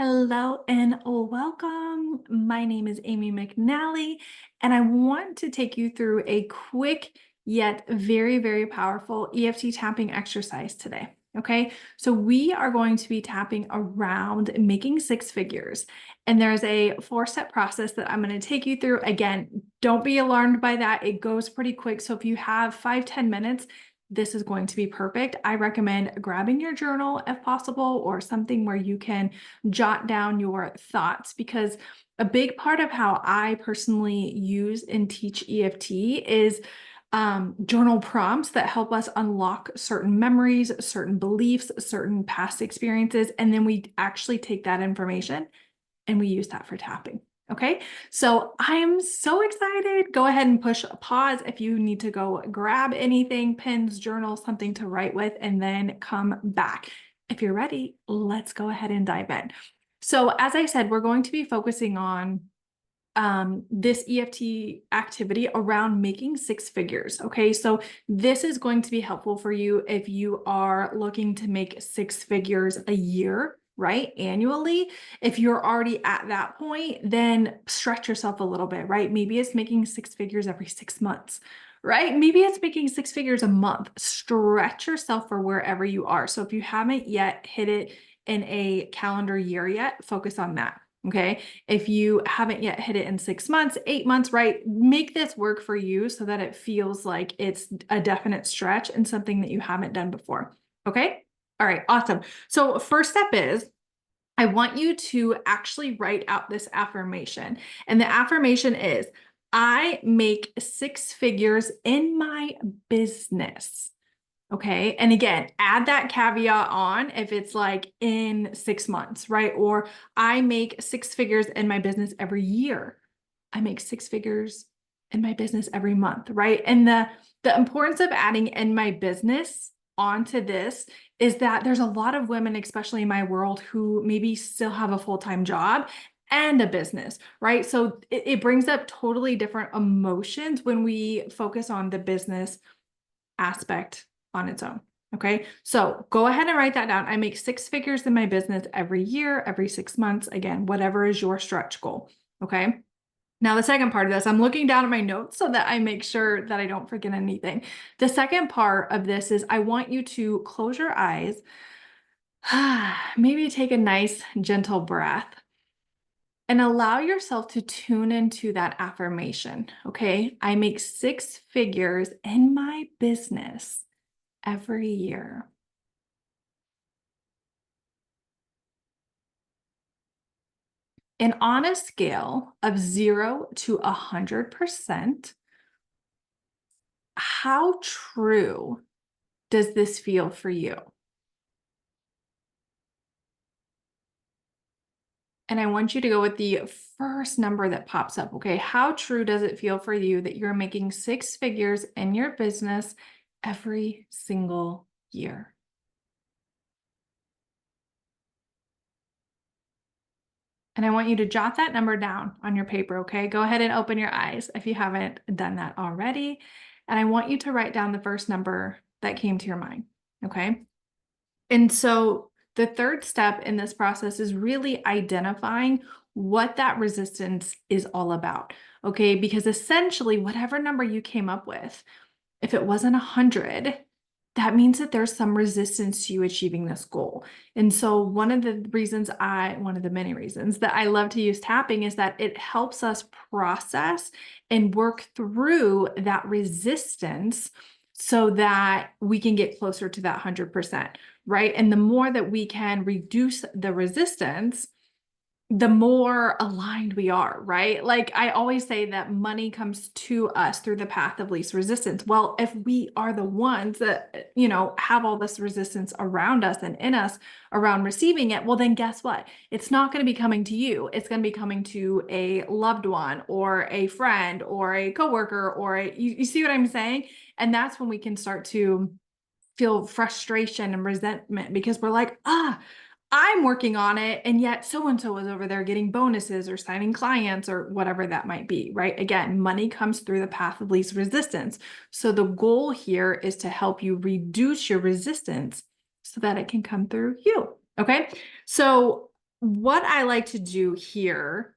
Hello and welcome. My name is Amy McNally, and I want to take you through a quick yet very, very powerful EFT tapping exercise today. Okay, so we are going to be tapping around making six figures, and there's a four-step process that I'm going to take you through. Again, don't be alarmed by that. It goes pretty quick. So if you have 5-10 minutes, this is going to be perfect. I recommend grabbing your journal if possible, or something where you can jot down your thoughts, because a big part of how I personally use and teach EFT is journal prompts that help us unlock certain memories, certain beliefs, certain past experiences, and then we actually take that information and we use that for tapping. Okay, so I am so excited. Go ahead and push pause if you need to go grab anything, pens, journals, something to write with, and then come back. If you're ready, let's go ahead and dive in. So as I said, we're going to be focusing on this EFT activity around making six figures. Okay, so this is going to be helpful for you if you are looking to make six figures a year, right? Annually. If you're already at that point, then stretch yourself a little bit, right? Maybe it's making six figures every 6 months, right? Maybe it's making six figures a month. Stretch yourself for wherever you are. So if you haven't yet hit it in a calendar year yet, focus on that. Okay. If you haven't yet hit it in 6 months, 8 months, right? Make this work for you so that it feels like it's a definite stretch and something that you haven't done before. Okay. All right. Awesome. So first step is I want you to actually write out this affirmation. And the affirmation is, I make six figures in my business. Okay. And again, add that caveat on if it's like in 6 months, right? Or I make six figures in my business every year. I make six figures in my business every month, right? And the importance of adding in my business onto this is that there's a lot of women, especially in my world, who maybe still have a full-time job and a business, right? So it brings up totally different emotions when we focus on the business aspect on its own. Okay. So go ahead and write that down. I make six figures in my business every year, every 6 months. Again, whatever is your stretch goal. Okay. Now, the second part of this, I'm looking down at my notes so that I make sure that I don't forget anything. The second part of this is I want you to close your eyes, maybe take a nice, gentle breath, and allow yourself to tune into that affirmation. Okay. I make six figures in my business every year. And on a scale of 0 to 100%, how true does this feel for you? And I want you to go with the first number that pops up. Okay. How true does it feel for you that you're making six figures in your business every single year? And I want you to jot that number down on your paper, okay? Go ahead and open your eyes if you haven't done that already. And I want you to write down the first number that came to your mind, okay? And so the third step in this process is really identifying what that resistance is all about, okay? Because essentially, whatever number you came up with, if it wasn't 100, that means that there's some resistance to you achieving this goal. And so one of the many reasons that I love to use tapping is that it helps us process and work through that resistance so that we can get closer to that 100%, right? And the more that we can reduce the resistance, the more aligned we are, right? Like I always say that money comes to us through the path of least resistance. Well, if we are the ones that, have all this resistance around us and in us around receiving it, well, then guess what? It's not going to be coming to you. It's going to be coming to a loved one or a friend or a coworker you see what I'm saying? And that's when we can start to feel frustration and resentment because we're like, I'm working on it. And yet so-and-so is over there getting bonuses or signing clients or whatever that might be, right? Again, money comes through the path of least resistance. So the goal here is to help you reduce your resistance so that it can come through you. Okay. So what I like to do here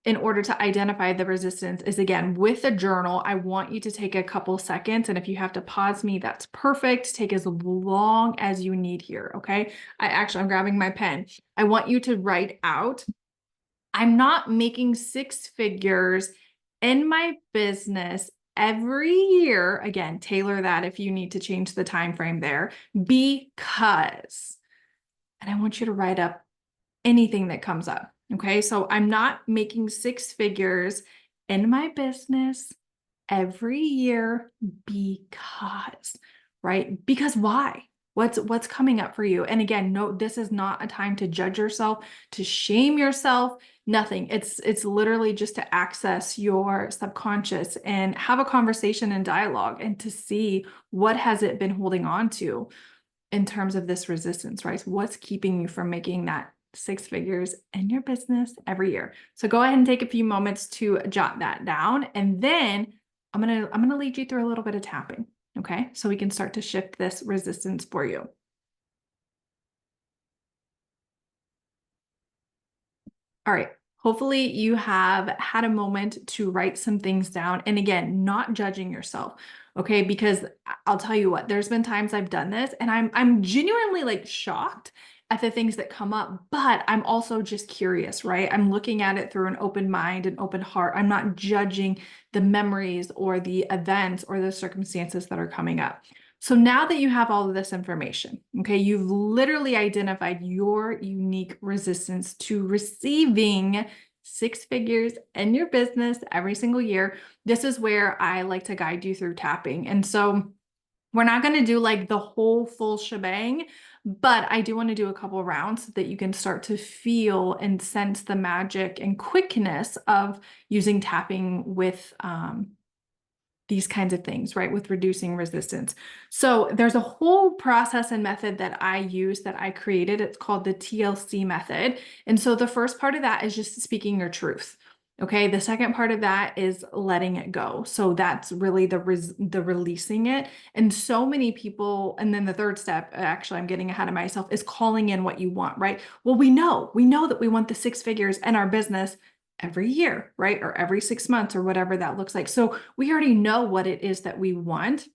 in order to identify the resistance is, again, with a journal, I want you to take a couple seconds. And if you have to pause me, that's perfect. Take as long as you need here. Okay. I'm grabbing my pen. I want you to write out, I'm not making six figures in my business every year. Again, tailor that if you need to change the time frame there, because, and I want you to write up anything that comes up. Okay. So I'm not making six figures in my business every year because, right? Because why? What's coming up for you? And again, no, this is not a time to judge yourself, to shame yourself, nothing. It's literally just to access your subconscious and have a conversation and dialogue and to see what has it been holding on to in terms of this resistance, right? So what's keeping you from making that six figures in your business every year? So go ahead and take a few moments to jot that down. And then I'm going to lead you through a little bit of tapping. Okay. So we can start to shift this resistance for you. All right. Hopefully you have had a moment to write some things down. And again, not judging yourself. Okay. Because I'll tell you what, there's been times I've done this and I'm genuinely like shocked at the things that come up, but I'm also just curious, right? I'm looking at it through an open mind and open heart. I'm not judging the memories or the events or the circumstances that are coming up. So now that you have all of this information, okay, you've literally identified your unique resistance to receiving six figures in your business every single year. This is where I like to guide you through tapping. And so we're not going to do like the whole full shebang, but I do want to do a couple rounds so that you can start to feel and sense the magic and quickness of using tapping with these kinds of things, right? With reducing resistance. So there's a whole process and method that I use that I created. It's called the TLC method. And so the first part of that is just speaking your truth. Okay. The second part of that is letting it go. So that's really the releasing it. And so many people, and then the third step, actually, I'm getting ahead of myself, is calling in what you want, right? Well, we know that we want the six figures in our business every year, right? Or every 6 months or whatever that looks like. So we already know what it is that we want.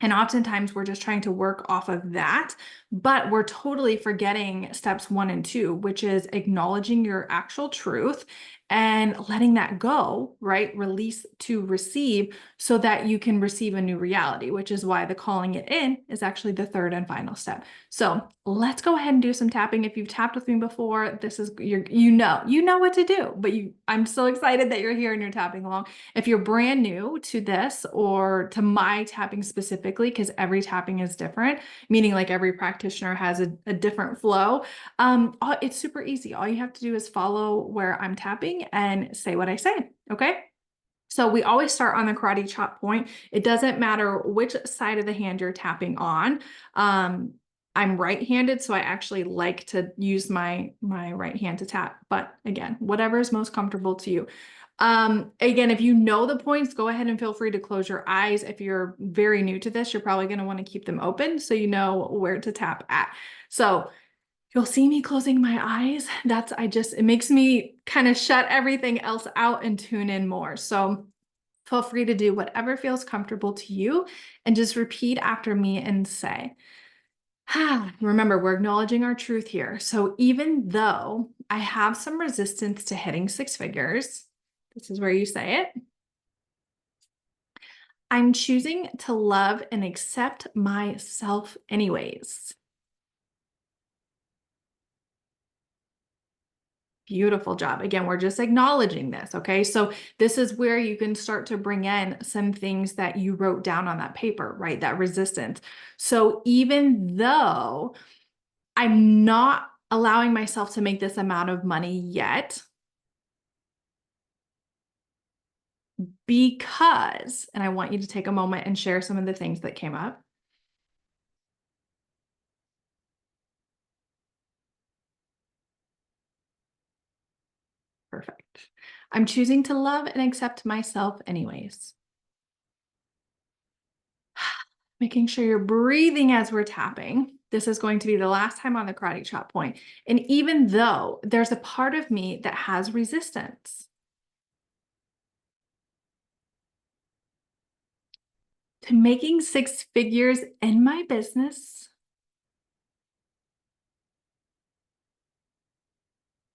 And oftentimes we're just trying to work off of that, but we're totally forgetting steps 1 and 2, which is acknowledging your actual truth and letting that go, right? Release to receive so that you can receive a new reality, which is why the calling it in is actually the third and final step. So let's go ahead and do some tapping. If you've tapped with me before, this is you know what to do, but I'm so excited that you're here and you're tapping along. If you're brand new to this or to my tapping specifically, because every tapping is different, meaning like every practitioner has a different flow, it's super easy. All you have to do is follow where I'm tapping and say what I say. Okay. So we always start on the karate chop point. It doesn't matter which side of the hand you're tapping on. I'm right-handed, so I actually like to use my right hand to tap. But again, whatever is most comfortable to you. Again, if you know the points, go ahead and feel free to close your eyes. If you're very new to this, you're probably going to want to keep them open so you know where to tap at. So you'll see me closing my eyes. It makes me kind of shut everything else out and tune in more. So feel free to do whatever feels comfortable to you and just repeat after me and say, remember, we're acknowledging our truth here. So even though I have some resistance to hitting six figures, this is where you say it, I'm choosing to love and accept myself anyways. Beautiful job. Again, we're just acknowledging this. Okay. So this is where you can start to bring in some things that you wrote down on that paper, right? That resistance. So even though I'm not allowing myself to make this amount of money yet, because, and I want you to take a moment and share some of the things that came up. Perfect. I'm choosing to love and accept myself anyways. Making sure you're breathing as we're tapping. This is going to be the last time on the karate chop point. And even though there's a part of me that has resistance to making six figures in my business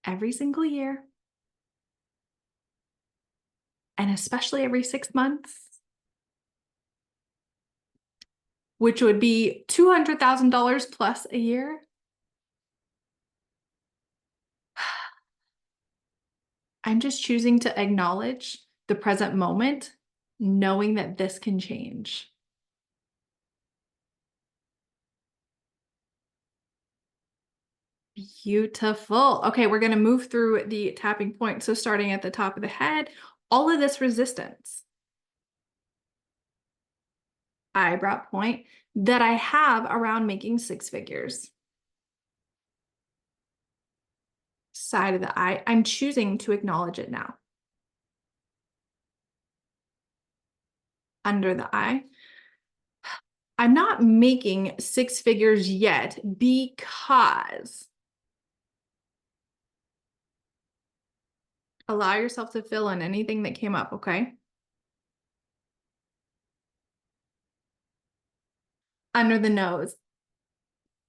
every single year, and especially every 6 months, which would be $200,000 plus a year, I'm just choosing to acknowledge the present moment, knowing that this can change. Beautiful. Okay, we're going to move through the tapping point. So starting at the top of the head, all of this resistance, eyebrow point that I have around making six figures. Side of the eye, I'm choosing to acknowledge it now. Under the eye, I'm not making six figures yet because allow yourself to fill in anything that came up, okay? Under the nose.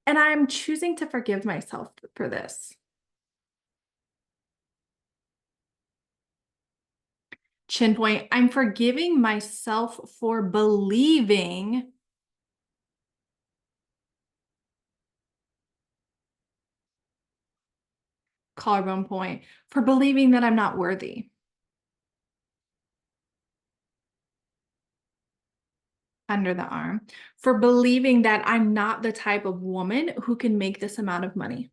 And I'm choosing to forgive myself for this. Chin point, I'm forgiving myself for believing collarbone point, for believing that I'm not worthy. Under the arm, for believing that I'm not the type of woman who can make this amount of money.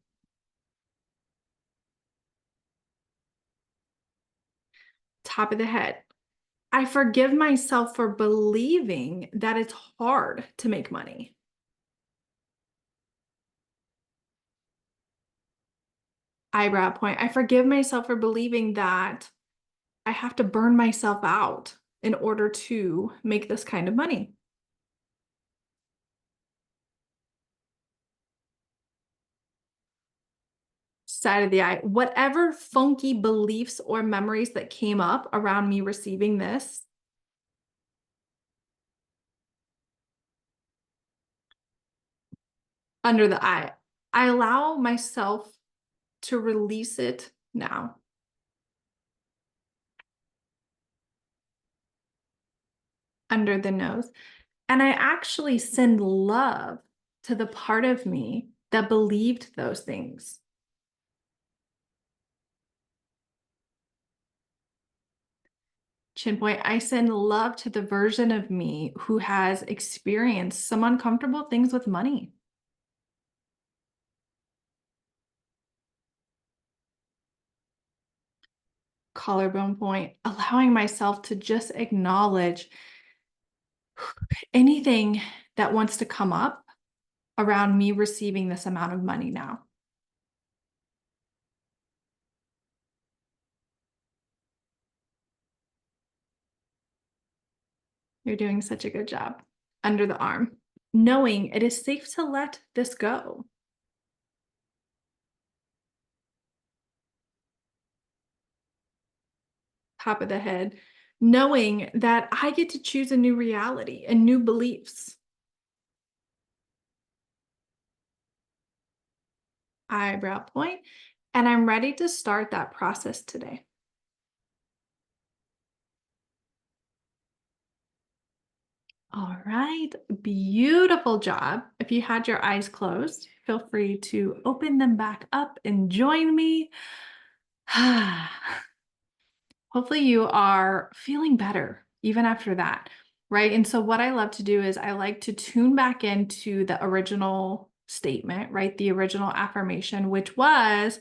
Top of the head, I forgive myself for believing that it's hard to make money. Eyebrow point, I forgive myself for believing that I have to burn myself out in order to make this kind of money. Side of the eye, whatever funky beliefs or memories that came up around me receiving this, under the eye, I allow myself to release it now. Under the nose. And I actually send love to the part of me that believed those things. Chin point, I send love to the version of me who has experienced some uncomfortable things with money. Collarbone point, allowing myself to just acknowledge anything that wants to come up around me receiving this amount of money now. You're doing such a good job. Under the arm, knowing it is safe to let this go. Top of the head, knowing that I get to choose a new reality and new beliefs. Eyebrow point, and I'm ready to start that process today. All right, beautiful job. If you had your eyes closed, feel free to open them back up and join me. Hopefully you are feeling better even after that, right? And so what I love to do is I like to tune back into the original statement, right? The original affirmation, which was,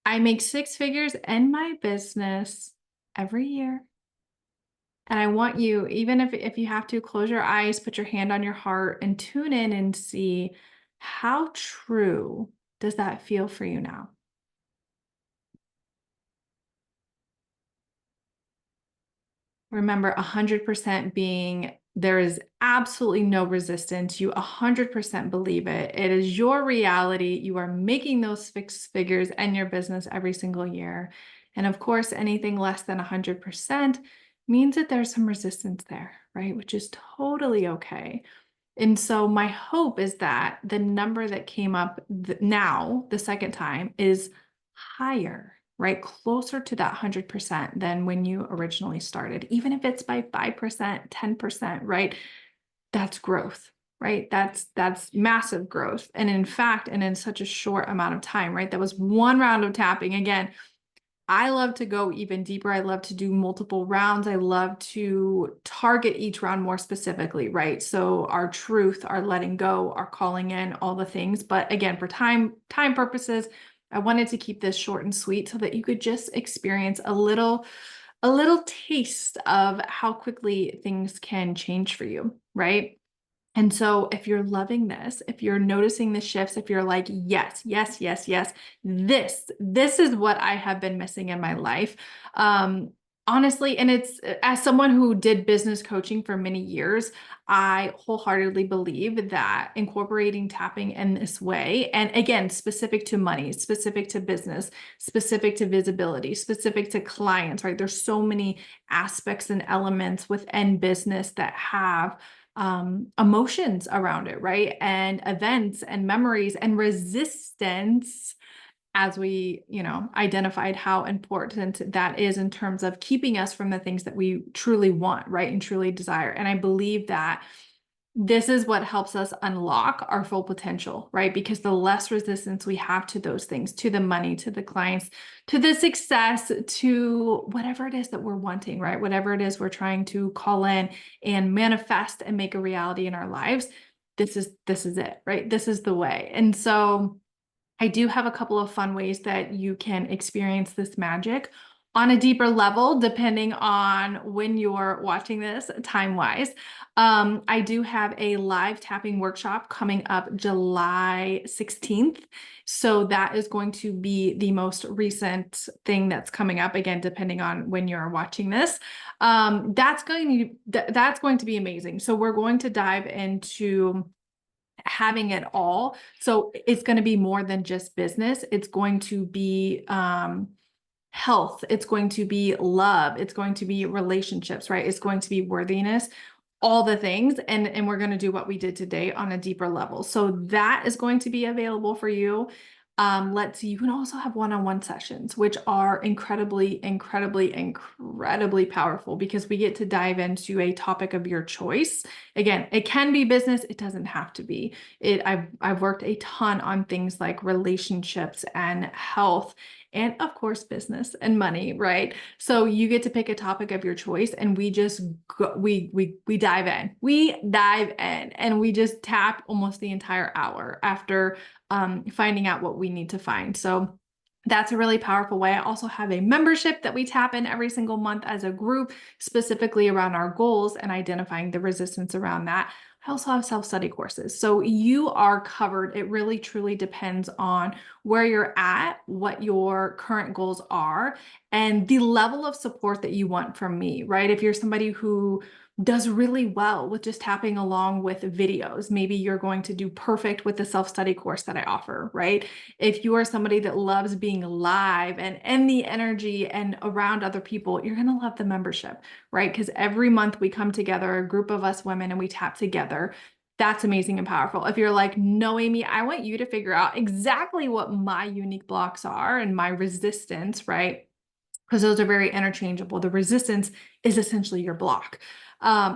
I make six figures in my business every year. And I want you, even if you have to, close your eyes, put your hand on your heart and tune in and see how true does that feel for you now? Remember 100% being There is absolutely no resistance. You 100% believe it. It is your reality. You are making those six figures in your business every single year. And of course, anything less than 100% means that there's some resistance there, right? Which is totally okay. And so my hope is that the number that came up now, the second time, is higher, right? Closer to that 100% than when you originally started. Even if it's by 5%, 10%, right? That's growth, right? That's massive growth. And in fact, and in such a short amount of time, right? That was one round of tapping. Again, I love to go even deeper. I love to do multiple rounds. I love to target each round more specifically, right? So our truth, our letting go, our calling in, all the things. But again, for time purposes, I wanted to keep this short and sweet so that you could just experience a little taste of how quickly things can change for you, right? And so if you're loving this, if you're noticing the shifts, if you're like, yes, yes, yes, yes, this is what I have been missing in my life. Honestly, and it's as someone who did business coaching for many years, I wholeheartedly believe that incorporating tapping in this way, and again, specific to money, specific to business, specific to visibility, specific to clients, right? There's so many aspects and elements within business that have emotions around it, right? And events and memories and resistance as we, identified how important that is in terms of keeping us from the things that we truly want, right? And truly desire. And I believe that this is what helps us unlock our full potential, right? Because the less resistance we have to those things, to the money, to the clients, to the success, to whatever it is that we're wanting, right? Whatever it is we're trying to call in and manifest and make a reality in our lives, this is it, right? This is the way. And so I do have a couple of fun ways that you can experience this magic on a deeper level, depending on when you're watching this time-wise. I do have a live tapping workshop coming up July 16th. So that is going to be the most recent thing that's coming up, again, depending on when you're watching this. That's going to be amazing. So we're going to dive into having it all. So it's going to be more than just business. It's going to be health. It's going to be love. It's going to be relationships, right? It's going to be worthiness, all the things. And we're going to do what we did today on a deeper level. So that is going to be available for you. Let's see, you can also have one-on-one sessions, which are incredibly, incredibly, incredibly powerful because we get to dive into a topic of your choice. Again, it can be business. It doesn't have to be. I've worked a ton on things like relationships and health and of course business and money, right? So you get to pick a topic of your choice and we just go, we dive in. We dive in and we just tap almost the entire hour after finding out what we need to find. So that's a really powerful way. I also have a membership that we tap in every single month as a group, specifically around our goals and identifying the resistance around that. I also have self-study courses. So you are covered. It really truly depends on where you're at, what your current goals are, and the level of support that you want from me, right? If you're somebody who does really well with just tapping along with videos, maybe you're going to do perfect with the self-study course that I offer, right? If you are somebody that loves being live and in the energy and around other people, you're going to love the membership, right? Because every month we come together, a group of us women, and we tap together. That's amazing and powerful. If you're like, no, Amy, I want you to figure out exactly what my unique blocks are and my resistance, right? Because those are very interchangeable. The resistance is essentially your block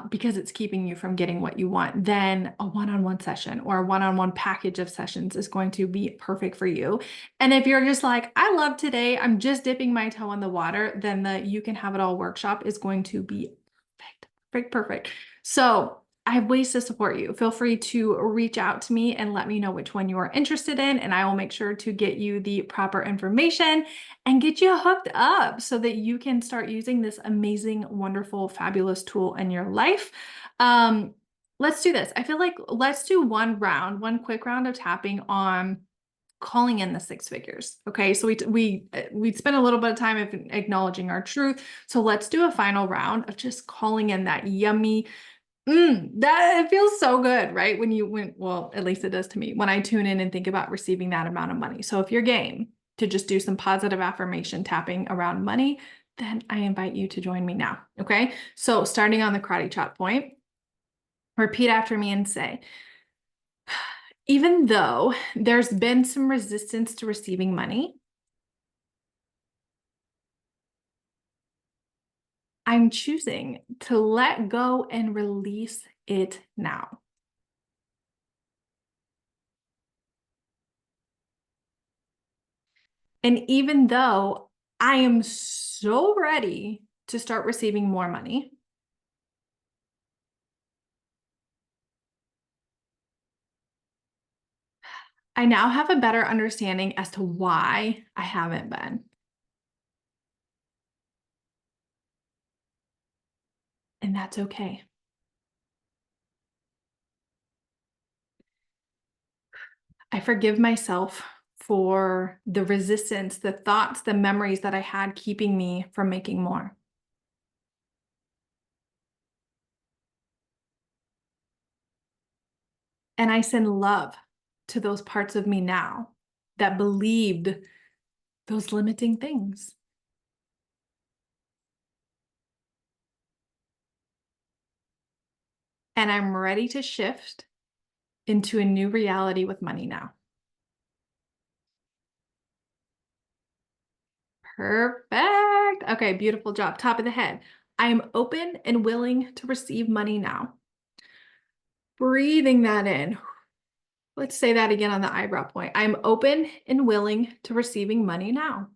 because it's keeping you from getting what you want. Then a one-on-one session or a one-on-one package of sessions is going to be perfect for you. And if you're just like, I love today, I'm just dipping my toe in the water, then the You Can Have It All workshop is going to be perfect, perfect, perfect. So I have ways to support you. Feel free to reach out to me and let me know which one you are interested in, and I will make sure to get you the proper information and get you hooked up so that you can start using this amazing, wonderful, fabulous tool in your life. Let's do this. I feel like let's do one quick round of tapping on calling in the six figures. Okay. So we spent a little bit of time acknowledging our truth. So let's do a final round of just calling in that yummy, That it feels so good, right? Well, at least it does to me when I tune in and think about receiving that amount of money. So if you're game to just do some positive affirmation tapping around money, then I invite you to join me now. Okay. So starting on the karate chop point, repeat after me and say, even though there's been some resistance to receiving money, I'm choosing to let go and release it now. And even though I am so ready to start receiving more money, I now have a better understanding as to why I haven't been. And that's okay. I forgive myself for the resistance, the thoughts, the memories that I had keeping me from making more. And I send love to those parts of me now that believed those limiting things. And I'm ready to shift into a new reality with money now. Perfect. Okay, beautiful job. Top of the head. I am open and willing to receive money now. Breathing that in. Let's say that again on the eyebrow point. I'm open and willing to receiving money now.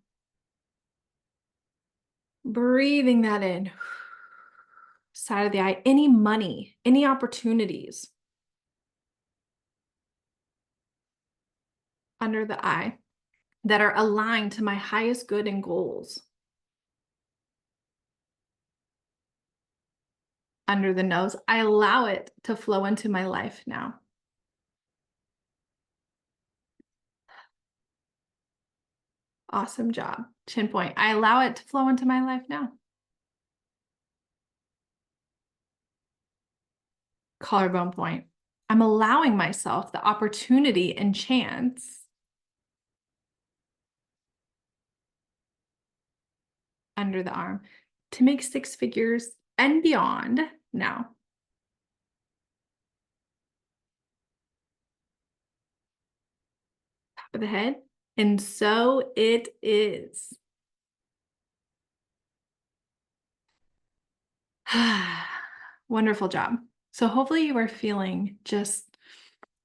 Breathing that in. Side of the eye. Any money, any opportunities under the eye that are aligned to my highest good and goals. Under the nose. I allow it to flow into my life now. Awesome job. Chin point. I allow it to flow into my life now. Collarbone point. I'm allowing myself the opportunity and chance under the arm to make six figures and beyond now. Top of the head. And so it is. Wonderful job. So hopefully you are feeling just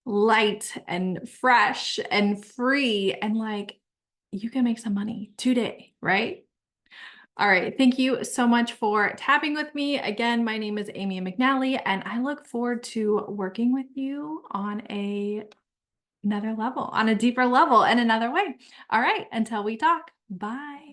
light and fresh and free and like you can make some money today, right? All right. Thank you so much for tapping with me. Again, my name is Amy McNally, and I look forward to working with you on another level, on a deeper level, and another way. All right. Until we talk, bye.